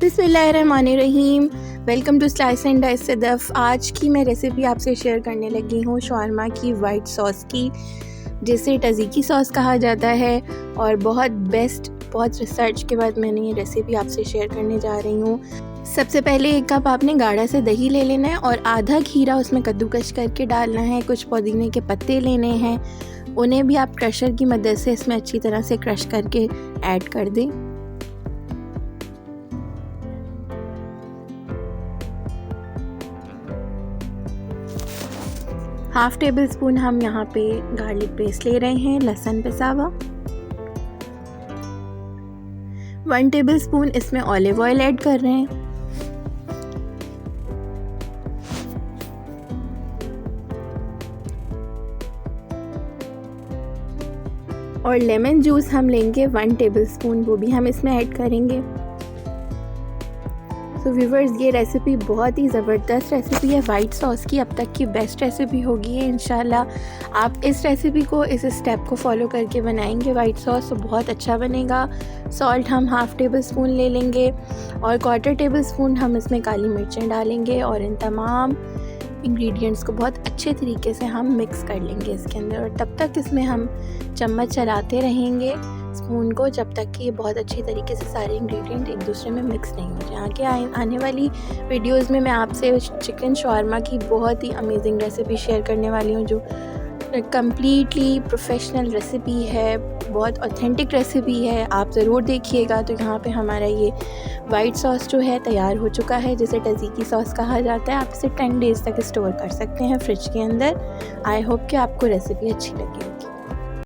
बिस्मिल्लाहिर्रहमानिर्रहीम। Welcome to slice and dice Sadaf. आज की मैं रेसिपी आपसे शेयर करने लगी हूँ शवारमा की वाइट सॉस की, जिसे तज़ीकी सॉस कहा जाता है। और बहुत रिसर्च के बाद मैंने ये रेसिपी आपसे शेयर करने जा रही हूँ। सबसे पहले 1 कप आपने गाढ़ा से दही ले लेना है और आधा खीरा उसमें कद्दूकस करके डालना है। कुछ पुदीने के पत्ते लेने हैं, उन्हें भी आप क्रशर की मदद से इसमें अच्छी तरह से क्रश करके ऐड कर दें। हाफ़ टेबल स्पून हम यहाँ पे गार्लिक पेस्ट ले रहे हैं, लहसुन पिसा हुआ। 1 टेबल स्पून इसमें ऑलिव ऑयल ऐड कर रहे हैं। और लेमन जूस हम लेंगे 1 टेबल स्पून, वो भी हम इसमें ऐड करेंगे। तो व्यूवर्स, ये रेसिपी बहुत ही ज़बरदस्त रेसिपी है वाइट सॉस की, अब तक की बेस्ट रेसिपी होगी ये इंशाल्लाह। आप इस रेसिपी को, इस स्टेप को फॉलो करके बनाएंगे वाइट सॉस तो बहुत अच्छा बनेगा। सॉल्ट हम हाफ़ टेबल स्पून ले लेंगे और 1/4 टेबल स्पून हम इसमें काली मिर्चें डालेंगे। और इन तमाम इंग्रेडिएंट्स को बहुत अच्छे तरीके से हम मिक्स कर लेंगे इसके अंदर। और तब तक इसमें हम चम्मच चलाते रहेंगे स्पून को, जब तक कि ये बहुत अच्छी तरीके से सारे इंग्रेडिएंट एक दूसरे में मिक्स नहीं हो जाए। आगे आने वाली वीडियोस में मैं आपसे चिकन शवारमा की बहुत ही अमेजिंग रेसिपी शेयर करने वाली हूँ, जो कम्प्लीटली प्रोफेशनल रेसिपी है, बहुत ऑथेंटिक रेसिपी है। आप ज़रूर देखिएगा। तो यहाँ पे हमारा ये वाइट सॉस जो है तैयार हो चुका है, जिसे तज़ीकी सॉस कहा जाता है। आप इसे 10 डेज़ तक स्टोर कर सकते हैं फ्रिज के अंदर। आई होप कि आपको रेसिपी अच्छी लगी होगी।